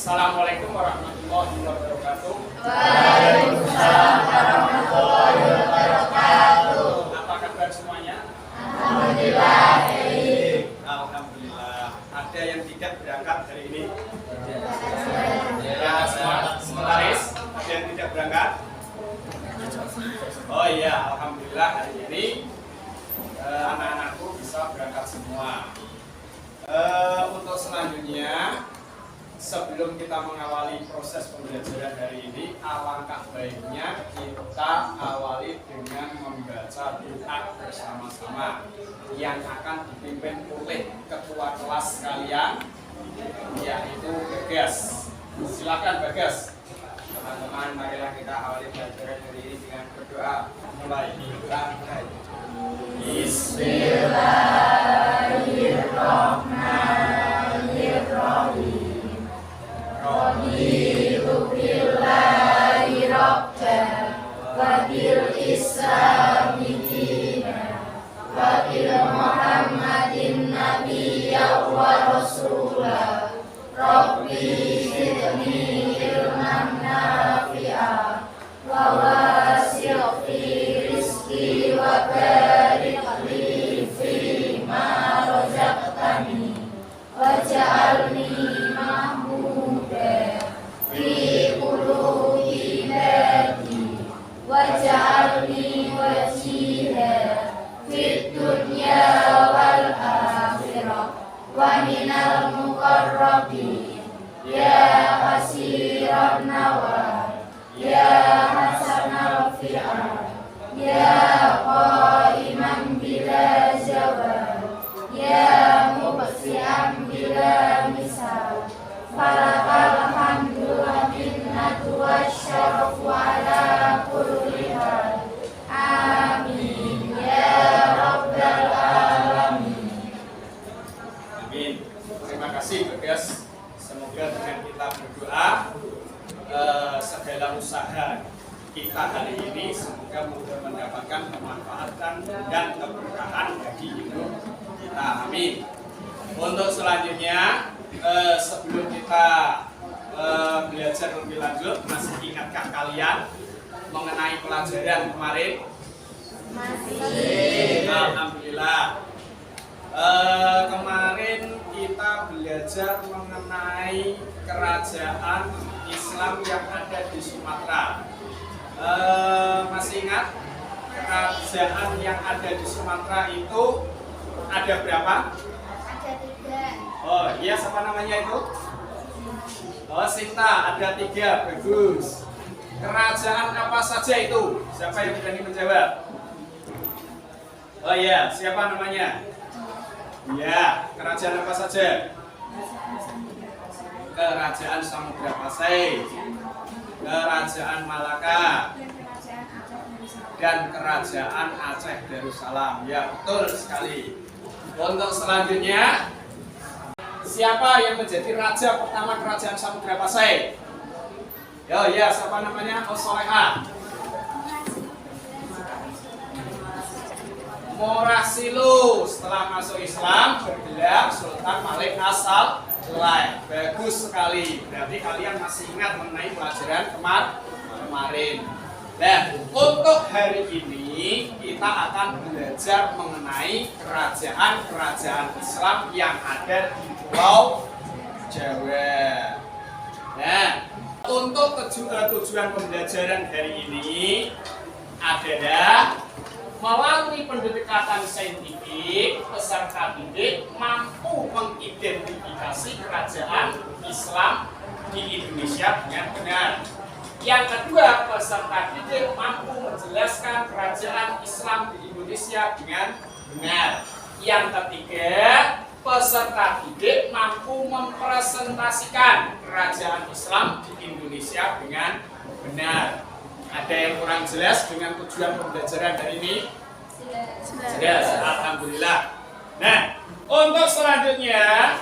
Assalamualaikum warahmatullahi wabarakatuh. Waalaikumsalam warahmatullahi wabarakatuh. Apa kabar semuanya? Alhamdulillah baik. Alhamdulillah. Ada yang tidak berangkat hari ini? Ya, semua sekretaris. Ada yang tidak berangkat? Oh iya, alhamdulillah hari ini anak-anakku bisa berangkat semua. Untuk selanjutnya, sebelum kita mengawali proses pembelajaran hari ini, alangkah baiknya kita awali dengan membaca doa bersama-sama yang akan dipimpin oleh ketua kelas kalian, yaitu Bagas. Silakan Bagas. Teman-teman, marilah kita awali pelajaran hari ini dengan berdoa. Mulai. Bismillahirrahmanirrahim. Raditu billahi rabban wa bil islami dinan wa bil muhammadin nabiyyan wa rasulah. Rabbi zidni ilman nafi'an wa wasi' fi rizqi wa barik li fi ma razaqtani waj'alni mahmudan fi qulubi ibadi waj'alni wajihan fid dunya wal akhirah wa minal muqarrabin ya hasiran nawar ya hasanal fi'al ya qaiman bila zawal ya mubsi'an bila misal falakal hamdu wa minnatu wasyarafu ala kulli hal amin ya rabbal alamin. Amin. Terima kasih Bagas. Semoga dengan kita berdoa segala usaha kita hari ini semoga mudah mendapatkan kemanfaatan dan keberkahan bagi hidup kita. Amin. Untuk selanjutnya, sebelum kita belajar lebih lanjut, masih ingatkah kalian mengenai pelajaran kemarin? Masih. Alhamdulillah. Kemarin kita belajar mengenai kerajaan Islam yang ada di Sumatera. Masih ingat kerajaan yang ada di Sumatera itu ada berapa? Ada 3. Oh iya, siapa namanya itu? Oh Sinta, ada 3, bagus. Kerajaan apa saja itu? Siapa yang berani menjawab? Oh iya, siapa namanya? Ya, kerajaan apa saja? Kerajaan Samudra Pasai, Kerajaan Malaka, dan Kerajaan Aceh Darussalam. Ya, betul sekali. Untuk selanjutnya, siapa yang menjadi raja pertama Kerajaan Samudra Pasai? Ya, siapa namanya? Oh, Soleha. Morasilu setelah masuk Islam bergelar Sultan Malik As-Saleh. Bagus sekali. Berarti kalian masih ingat mengenai pelajaran kemarin. Nah, untuk hari ini kita akan belajar mengenai kerajaan-kerajaan Islam yang ada di Pulau Jawa. Nah, untuk tujuan pembelajaran hari ini adalah melalui pendekatan saintifik, peserta didik mampu mengidentifikasi kerajaan Islam di Indonesia dengan benar. Yang kedua, peserta didik mampu menjelaskan kerajaan Islam di Indonesia dengan benar. Yang ketiga, peserta didik mampu mempresentasikan kerajaan Islam di Indonesia dengan benar. Ada yang kurang jelas dengan tujuan pembelajaran hari ini? Jelas, alhamdulillah. Nah, untuk selanjutnya,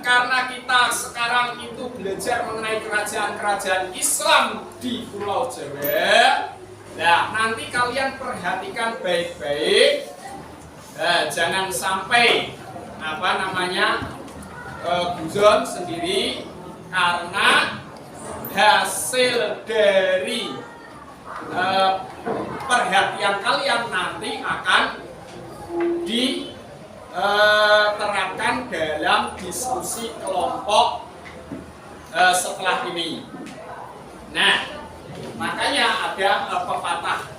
karena kita sekarang itu belajar mengenai kerajaan-kerajaan Islam di Pulau Jawa, nah nanti kalian perhatikan baik-baik, jangan sampai Guzon sendiri karena hasil dari perhatian kalian nanti akan diterapkan dalam diskusi kelompok setelah ini. Nah, makanya ada pepatah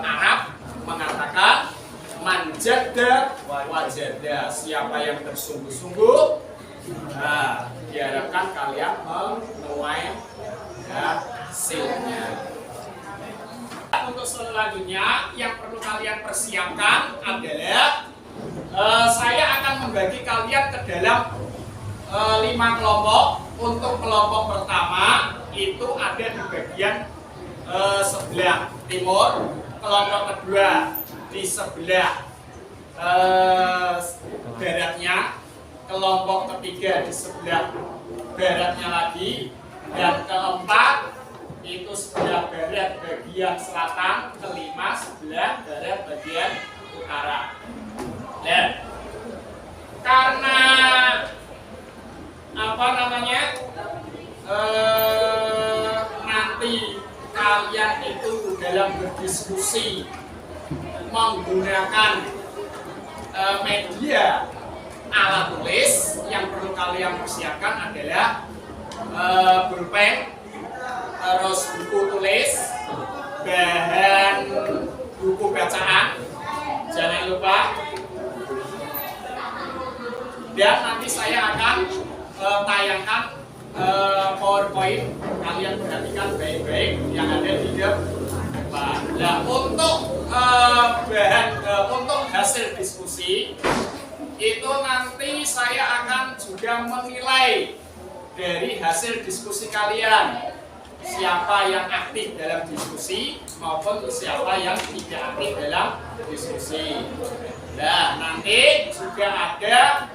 Arab mengatakan manjada wajada, siapa yang bersungguh-sungguh, nah, diharapkan kalian menuai hasilnya. Untuk selanjutnya yang perlu kalian persiapkan adalah saya akan membagi kalian ke dalam 5 kelompok. Untuk kelompok pertama itu ada di bagian sebelah timur, kelompok kedua di sebelah baratnya, kelompok ketiga di sebelah baratnya lagi, dan keempat itu sebelah barat bagian selatan, kelima sebelah barat bagian utara. Dan karena nanti kalian itu dalam berdiskusi menggunakan media alat tulis, yang perlu kalian persiapkan adalah pulpen, terus buku tulis, bahan buku bacaan, jangan lupa. Dan nanti saya akan tayangkan PowerPoint, kalian perhatikan baik-baik yang ada di depan. Nah, untuk untuk hasil diskusi itu nanti saya akan juga menilai dari hasil diskusi kalian, siapa yang aktif dalam diskusi maupun siapa yang tidak aktif dalam diskusi. Nah, nanti juga ada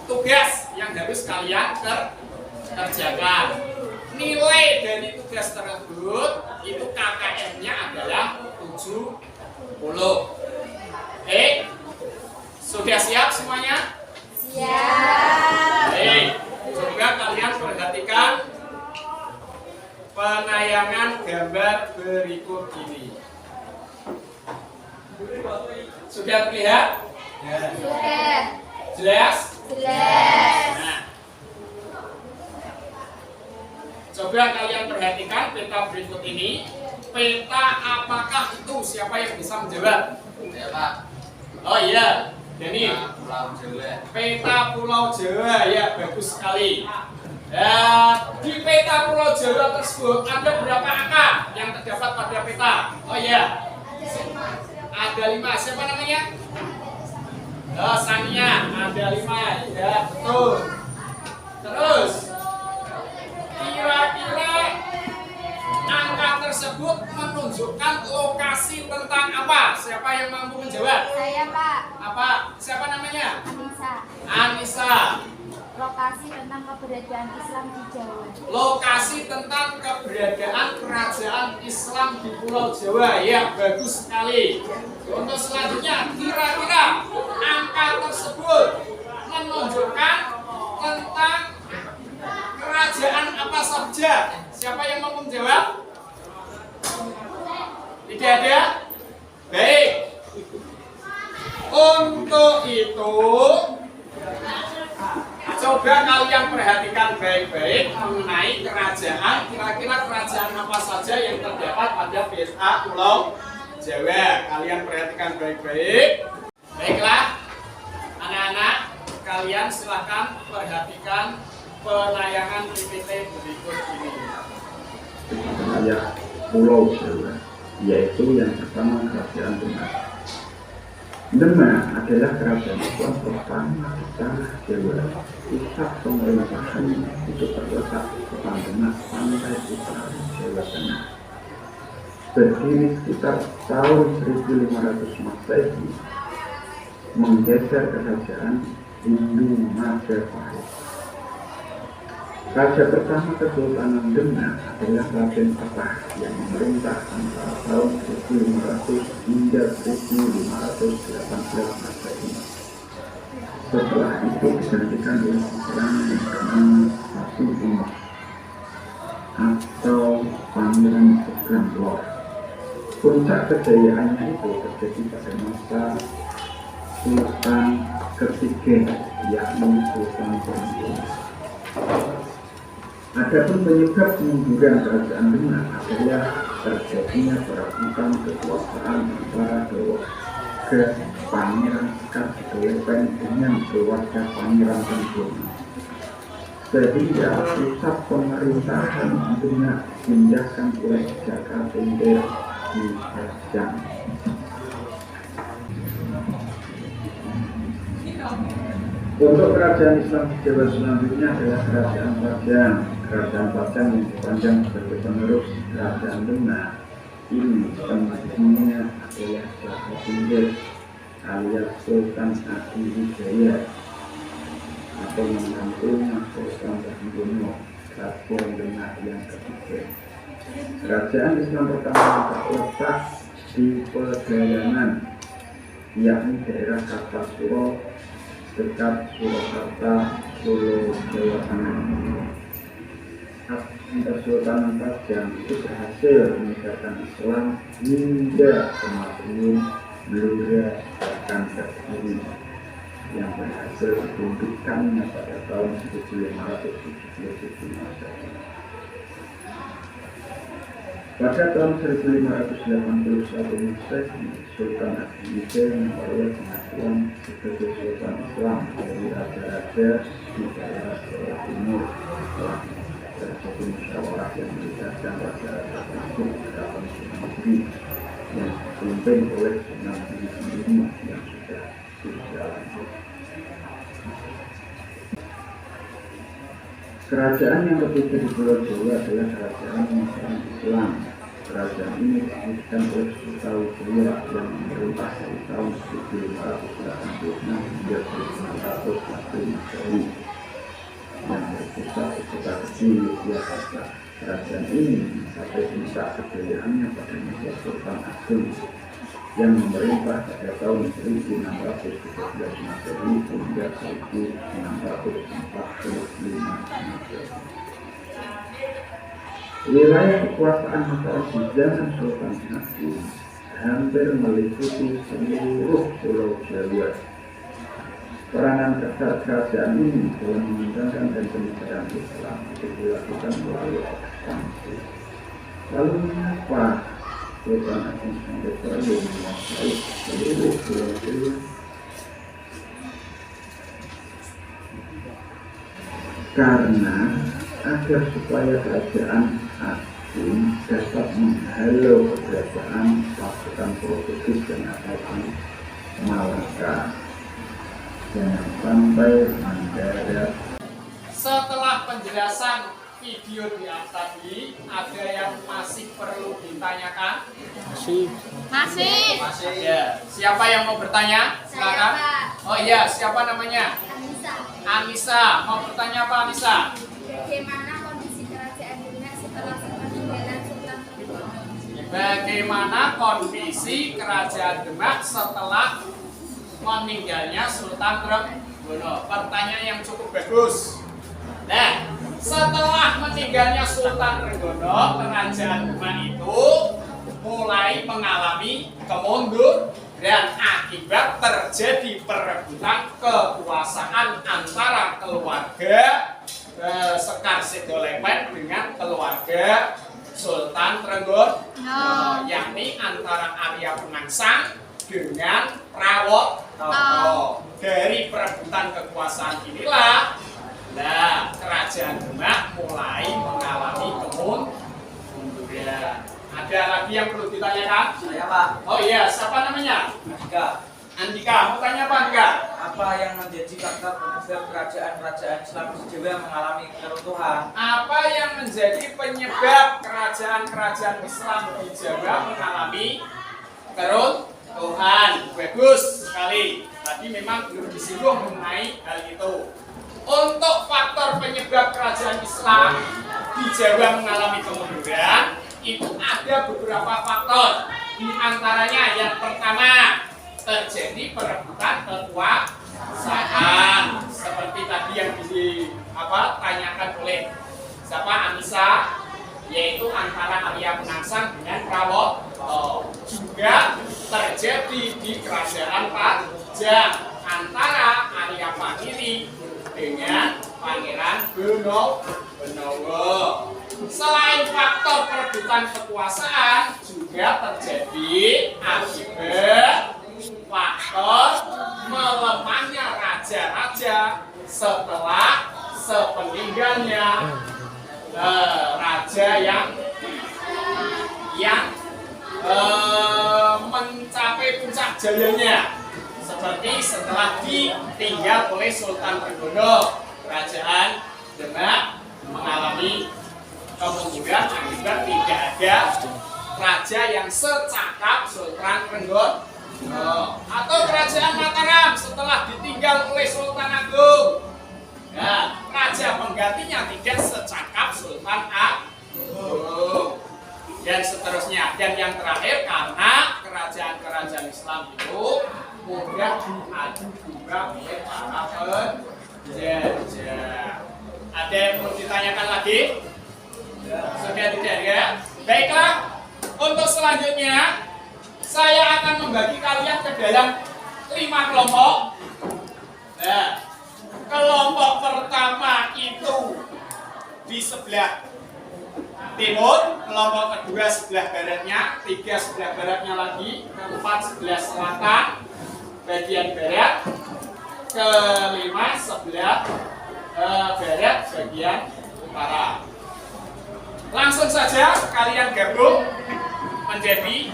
tugas yang harus kalian kerjakan. Nilai dari tugas tersebut itu KKM-nya adalah 70. Sudah siap semuanya? Siap. Coba kalian perhatikan penayangan gambar berikut ini. Sudah terlihat? Sudah. Jelas? Jelas. Nah, coba kalian perhatikan peta berikut ini. Peta apakah itu? Siapa yang bisa menjawab? Ya Pak. Oh iya, Denny. Pulau Jawa. Peta Pulau Jawa, ya bagus sekali. Di peta Pulau Jawa tersebut ada berapa angka yang terdapat pada peta? Oh iya, ada 5. Siapa namanya? Sania, ada 5, ya betul. Terus, kira-kira angka tersebut menunjukkan lokasi tentang apa? Siapa yang mampu menjawab? Saya, Pak. Apa? Siapa namanya? Anissa. Anissa. Lokasi tentang keberadaan Islam di Jawa. Lokasi tentang keberadaan kerajaan Islam di Pulau Jawa. Ya, bagus sekali. Untuk selanjutnya, kira-kira angka tersebut menunjukkan tentang kerajaan apa saja? Siapa yang mau menjawab? Tidak ada? Baik. Untuk itu, coba kalian perhatikan baik-baik mengenai kerajaan. Kira-kira kerajaan apa saja yang terdapat pada peta Pulau Jawa. Kalian perhatikan baik-baik. Baiklah, anak-anak, kalian silahkan perhatikan penayangan PPT berikut ini. Wilayah Pulau Jawa, yaitu yang pertama kerajaan Demak. Demak adalah kerajaan Islam pertama di tanah Jawa. Pusat pemerintahannya itu terletak di kota Demak, pantai utara Jawa Tengah. Berdiri sekitar tahun 1500 Masehi, menggeser kerajaan Hindu Majapahit. Raja pertama Kesultanan Demak adalah Raden Patah yang memerintah antara tahun 1500 hingga 1518 Masehi. Setelah itu digantikan oleh Islam yang bernama Fatimah atau Pangeran Seberang Lor. Puncak kejayaannya itu terjadi pada masa Sultan ketiga, yakni Sultan Brunei. Adapun penyebab kemunduran kerajaan Demak adalah terjadinya perebutan kekuasaan antara keluarga Pangeran Sekar Gedelepen dengan keluarga Pangeran Tenggoro, sehingga pusat pemerintahan Demak dipindahkan oleh Jaka Tingkir di Pajang. Untuk kerajaan Islam di Jawa selanjutnya adalah kerajaan Pajang. Kerajaan Pajang yang dipandang sebagai penerus kerajaan Demak ini pendirinya adalah Jaka Tingkir alias Sultan Adi Wijaya atau menantunya Sultan Hamengkubuwono, Raja Demak yang ketiga. Kerajaan Islam pertama terletak di Pedayangan, yakni daerah Kartasura dekat Surakarta, Solo, Jawa Tengah. Kesultanan Pajang itu berhasil menegakkan Islam hingga kematian Blora bahkan Berdiri yang berhasil ditundukkannya pada tahun 1577 Masehi. Pada tahun 1581 Masehi, Sultan Adi-Wijaya memperoleh pengakuan sebagai Sultan Islam dari raja-raja di daerah Jawa Timur setelah terjadi musyawarah yang melibatkan raja-raja tersebut dalam negeri yang dipimpin oleh Sunan Giri sendiri yang sudah tidak lanjut. Kerajaan yang ketiga di Pulau Jawa adalah kerajaan Muslim Islam. Kerajaan ini didirikan oleh Sutawijaya yang memerintah dari tahun 1586 hingga 1640 Masehi yang berpusat di kota kecil Yogyakarta. Kerajaan ini mencapai puncak kejayaannya pada masa Sultan Agung yang memerintah pada tahun 1613 Masehi hingga 1645 Masehi. Wilayah kekuasaan Mataram di zaman Sultan Agung hampir meliputi seluruh Pulau Jawa. Peranan besar kerajaan ini dalam mengembangkan dan penyebaran Islam itu dilakukan melalui ekspansi. Lalu mengapa Sultan Agung sampai perlu menguasai seluruh Pulau Jawa? Karena agar supaya kerajaan Agung dapat menghalau kerajaan pasukan Portugis dan ataupun Malaka jangan sampai mendarat. Setelah penjelasan video di atas tadi, ada yang masih perlu ditanyakan? Masih. Ya. Siapa yang mau bertanya? Silakan. Pak. Oh iya, siapa namanya? Anissa. Anissa. Mau bertanya apa, Anissa? Bagaimana kondisi kerajaan Demak setelah peninggalan Sultan Trenggono? Bagaimana kondisi kerajaan Demak setelah meninggalnya Sultan Trenggono? Pertanyaan yang cukup bagus. Nah, setelah meninggalnya Sultan Trenggono, kerajaan Demak itu mulai mengalami kemundur dan akibat terjadi perebutan kekuasaan antara keluarga Sekar Gedelepen dengan keluarga Sultan Trenggono, yakni antara Arya Penangsang dengan Prawoto. Dari perebutan kekuasaan inilah, kerajaan Demak mulai mengalami kemunduran. Ada lagi yang perlu ditanyakan? Saya Pak. Oh iya, siapa namanya? Andika, mau tanya apa Andika? Apa yang menjadi faktor penyebab kerajaan-kerajaan Islam di Jawa mengalami keruntuhan? Apa yang menjadi penyebab kerajaan-kerajaan Islam di Jawa mengalami keruntuhan? Bagus sekali. Tadi memang belum disinggung mengenai hal itu. Untuk faktor penyebab kerajaan Islam di Jawa mengalami kemunduran, itu ada beberapa faktor. Di antaranya yang pertama, terjadi perebutan kekuasaan. kekuasaan seperti tadi yang ditanyakan oleh siapa Anissa, yaitu antara Arya Penangsang dengan Prawoto. Juga terjadi di kerajaan Pajang antara Arya Pangiri dengan Pangeran Benowo. Selain faktor perebutan kekuasaan, juga terjadi akibat faktor melemahnya raja-raja setelah sepeninggalnya raja yang mencapai puncak jayanya, seperti setelah ditinggal oleh Sultan Trenggono, kerajaan Demak mengalami kemunduran akibat tidak ada raja yang secakap Sultan Trenggono. Atau kerajaan Mataram setelah ditinggal oleh Sultan Agung, nah, raja penggantinya tidak secakap Sultan Agung, dan seterusnya. Dan yang terakhir, karena kerajaan-kerajaan Islam itu mudah diadu domba oleh para penjajah. Ada yang perlu ditanyakan lagi? Sudah tidak ya? Baiklah, untuk selanjutnya saya akan membagi kalian ke dalam 5 kelompok. Nah, kelompok pertama itu di sebelah timur, kelompok kedua sebelah baratnya, 3 sebelah baratnya lagi, 4 sebelah selatan bagian barat, 5 sebelah barat bagian utara. Langsung saja kalian gabung menjadi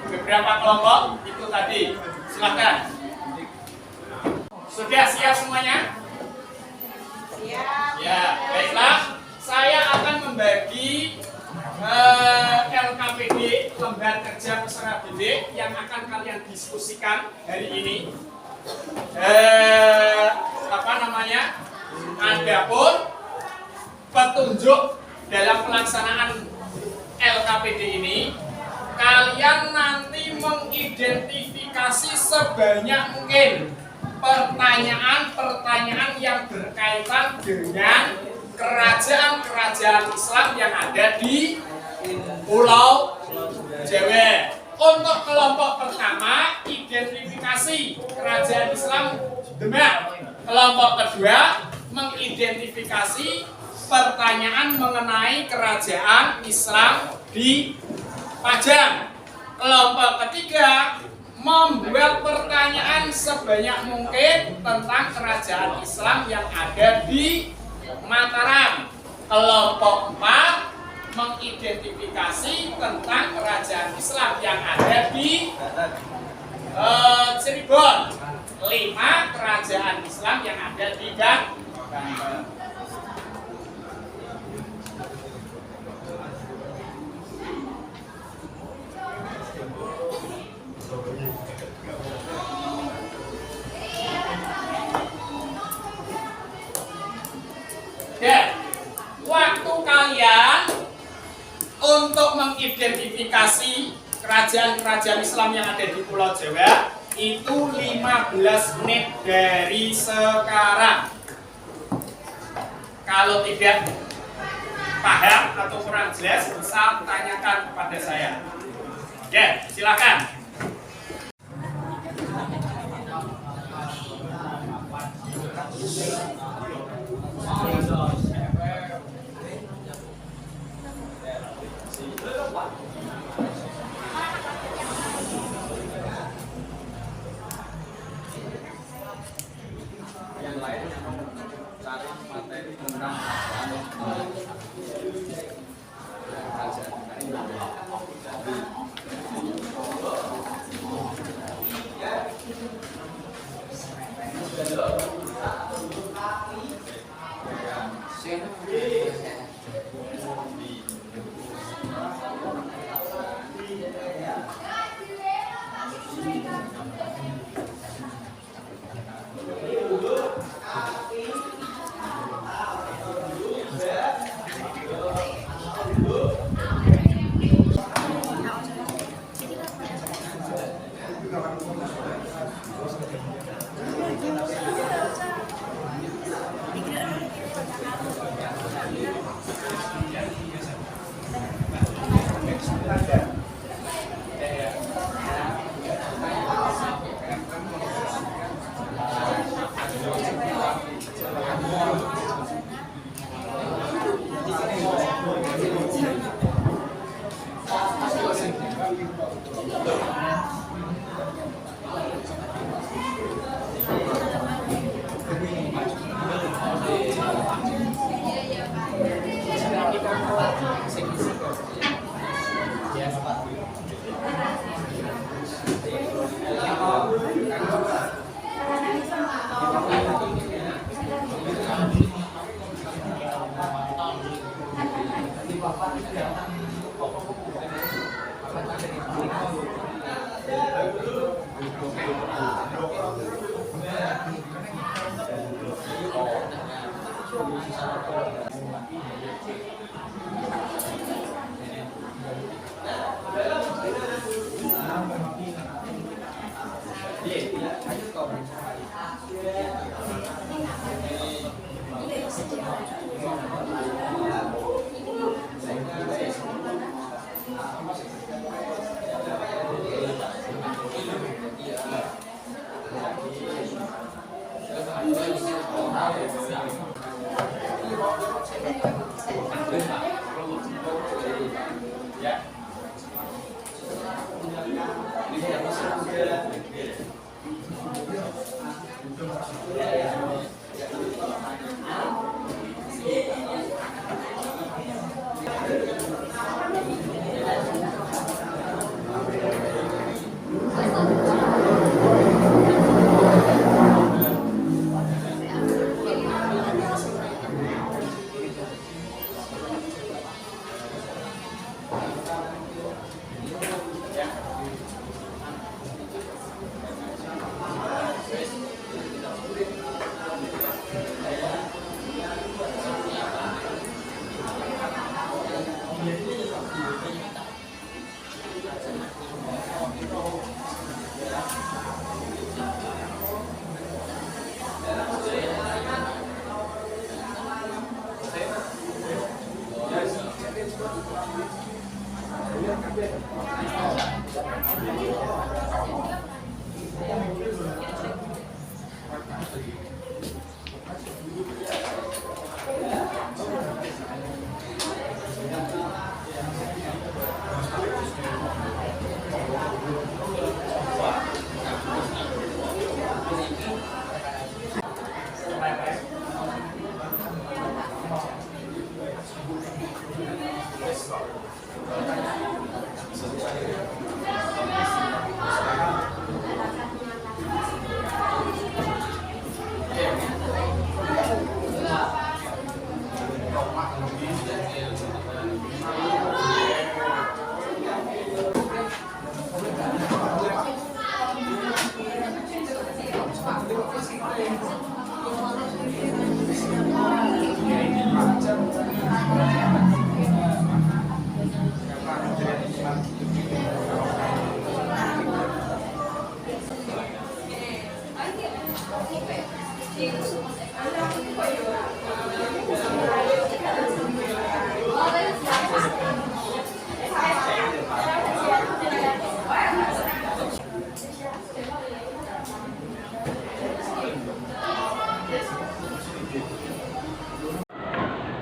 beberapa kelompok itu tadi. Silakan. Sudah siap semuanya? Siap. Ya, baiklah. Saya akan membagi LKPD, lembar kerja peserta didik, yang akan kalian diskusikan hari ini. Adapun petunjuk dalam pelaksanaan LKPD ini, kalian nanti mengidentifikasi sebanyak mungkin pertanyaan-pertanyaan yang berkaitan dengan kerajaan-kerajaan Islam yang ada di Pulau Jawa. Untuk kelompok pertama, identifikasi kerajaan Islam Demak. Kelompok kedua, mengidentifikasi pertanyaan mengenai kerajaan Islam di Pajang. Kelompok ketiga, membuat pertanyaan sebanyak mungkin tentang kerajaan Islam yang ada di Mataram. Kelompok 4, mengidentifikasi tentang kerajaan Islam yang ada di Cirebon. 5, kerajaan Islam yang ada di Banten. Dan waktu kalian untuk mengidentifikasi kerajaan-kerajaan Islam yang ada di Pulau Jawa itu 15 menit dari sekarang. Kalau tidak paham atau kurang jelas, bisa tanyakan kepada saya. Ya, silakan. Yang lain yang mencari materi tentang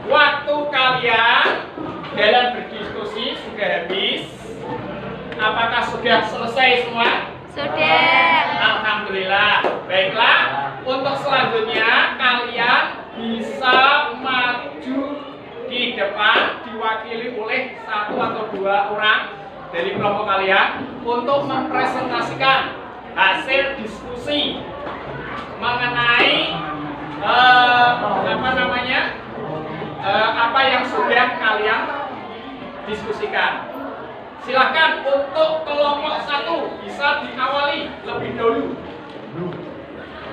Waktu kalian dalam berdiskusi sudah habis. Apakah sudah selesai semua? Sudah. Alhamdulillah. Baiklah, untuk selanjutnya kalian bisa maju di depan diwakili oleh satu atau dua orang dari kelompok kalian untuk mempresentasikan hasil diskusi mengenai apa yang sudah kalian diskusikan. Silahkan untuk kelompok satu bisa diawali lebih dulu.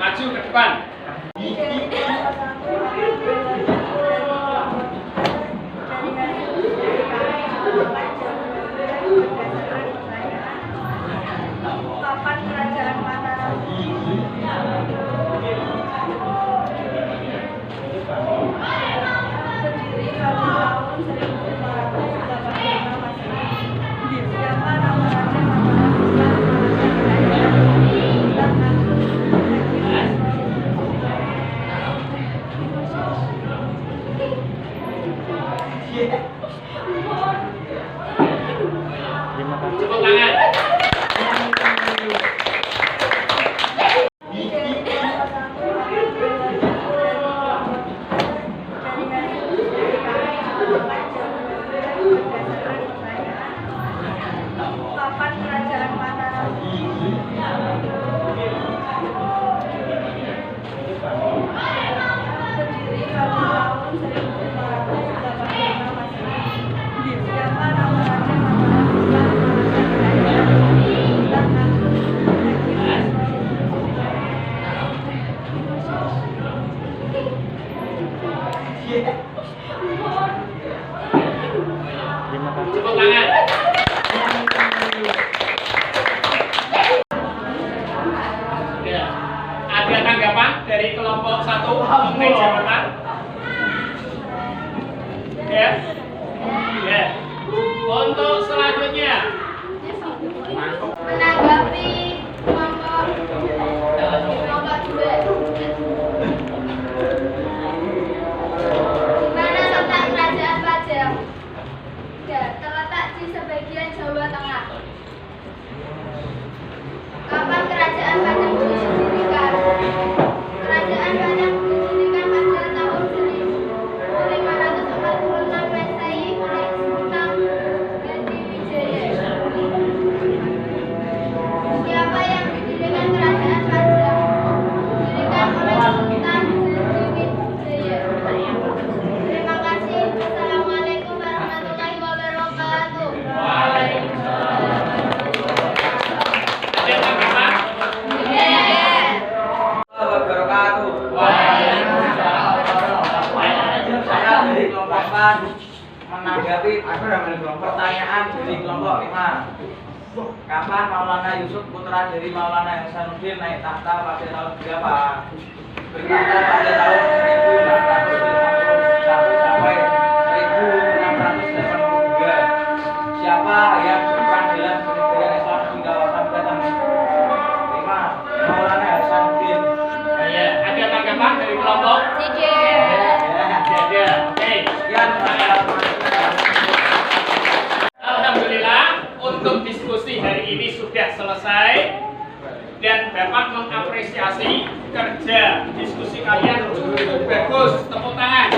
Maju ke depan. Kapan kerajaan Mataram berdiri pada tahun 1485 Masehi. tangan. Ya. Ada tanggapan dari kelompok 1 mengenai jabatan? Ya. Ya. Untuk selanjutnya Menanggapi kelompok 2. Gimana tentang kerajaan Pajang? Ya, terletak di sebagian Jawa Tengah. Kapan kerajaan Pajang didirikan? Kerajaan Pajang didirikan pada tahun 1546 Masehi oleh Sultan Gadiwijaya. Siapa yang didirikan kerajaan Pajang? Didirikan oleh Sultan Gadiwijaya. Terima kasih. Assalamualaikum warahmatullahi wabarakatuh. ada tanggapan? Wabarakatuh. Saya dari kelompok 4 menanggapi pertanyaan dari kelompok 5. Kapan Maulana Yusuf putra dari Maulana Hasanuddin naik tahta pada tahun berapa? Bertahta pada tahun 1651 sampai 1683. Siapa yang berperan dalam penyebaran Islam di kawasan Batam? 5. Maulana Hasanuddin. Ya, ada tanggapan dari kelompok? Ada. Oke. Sekian. Alhamdulillah, untuk diskusi hari ini sudah selesai dan Bapak mengapresiasi kerja diskusi kalian cukup bagus. Tepuk tangan.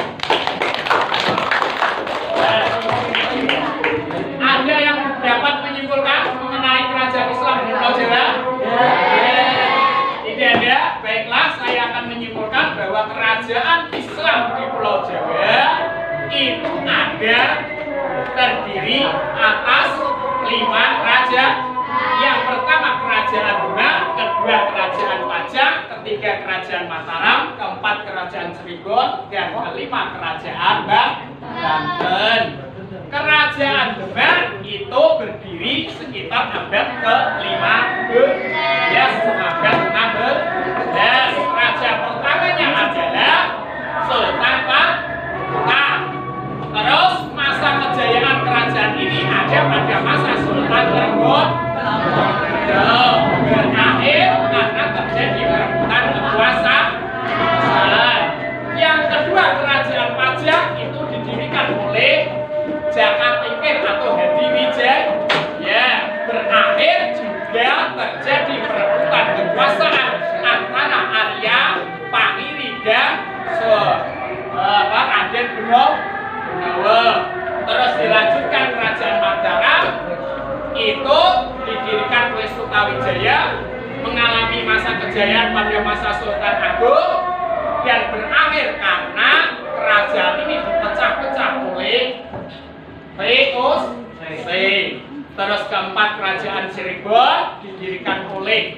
Ada yang dapat menyimpulkan mengenai kerajaan Islam di Pulau Jawa? Tidak ada. Baiklah, saya akan menyimpulkan bahwa kerajaan Islam di Pulau Jawa itu ada terdiri atas 5 kerajaan. Yang pertama kerajaan Demak, kedua kerajaan Pajang, ketiga kerajaan Mataram, keempat kerajaan Cirebon, dan kelima kerajaan Banten. Kerajaan Demak itu berdiri sekitar abad ke-15, abad 16. Raja pertamanya adalah Sultan Patah. Terus masa kejayaan kerajaan ini ada pada masa Sultan Trenggono. Berakhir karena terjadi perebutan kekuasaan. Yang kedua kerajaan Pajang itu didirikan oleh Jaka Tingkir atau Hadiwijaya. Berakhir juga terjadi perebutan kekuasaan antara Arya, Pangiri dan Raden Benawa. Terus dilanjutkan kerajaan Mataram itu didirikan oleh Sutawijaya, mengalami masa kejayaan pada masa Sultan Agung dan berakhir karena kerajaan ini dipecah-pecah oleh VOC. Terus keempat kerajaan Cirebon didirikan oleh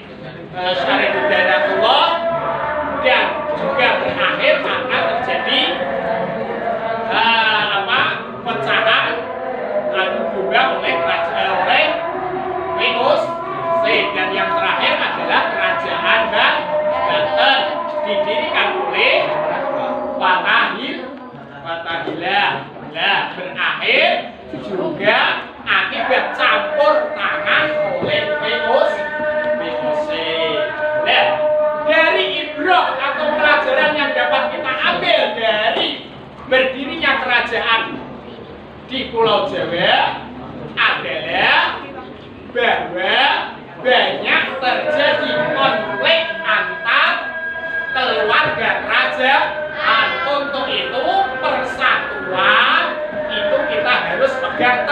Syarifuddaulatullah dan juga berakhir karena terjadi pecahan adu domba oleh kerajaan VOC. Dan yang terakhir adalah kerajaan Banten didirikan oleh Fatahillah. Berakhir juga akibat campur tangan oleh VOC. Nah, dari ibrah atau pelajaran yang dapat kita ambil dari berdirinya kerajaan di Pulau Jawa adalah bahwa banyak terjadi konflik antar keluarga kerajaan. Untuk itu persatuan itu kita harus pegang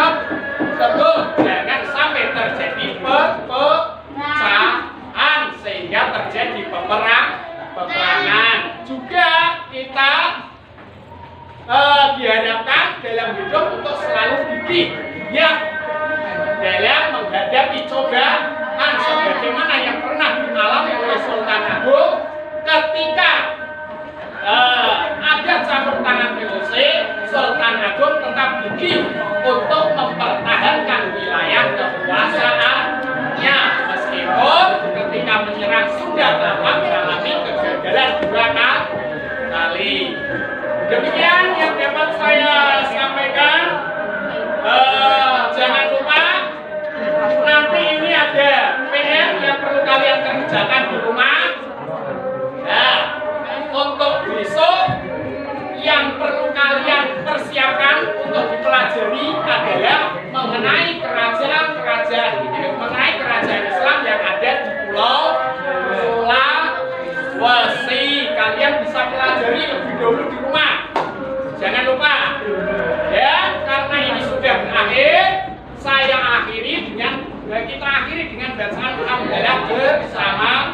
teguh, jangan sampai terjadi pepecahan sehingga terjadi peperangan. Juga kita diharapkan dalam hidup untuk selalu gigih dalam menghadapi cobaan sebagaimana yang pernah dialami oleh Sultan Agung ketika ada campur tangan VOC Sultan Agung tetap gigih untuk mempertahankan wilayah kekuasaannya meskipun ketika menyerang Sunda Batak mengalami kegagalan 2 kali. Demikian yang dapat saya sampaikan. Jangan lupa nanti ini ada PR yang perlu kalian kerjakan di rumah. Nah, untuk besok yang perlu kalian persiapkan untuk dipelajari adalah mengenai kerajaan Islam yang ada di Pulau Sulawesi. Kalian bisa pelajari lebih dahulu di rumah. Jangan lupa. Ya, karena ini sudah berakhir, kita akhiri dengan bacaan hamdalah bersama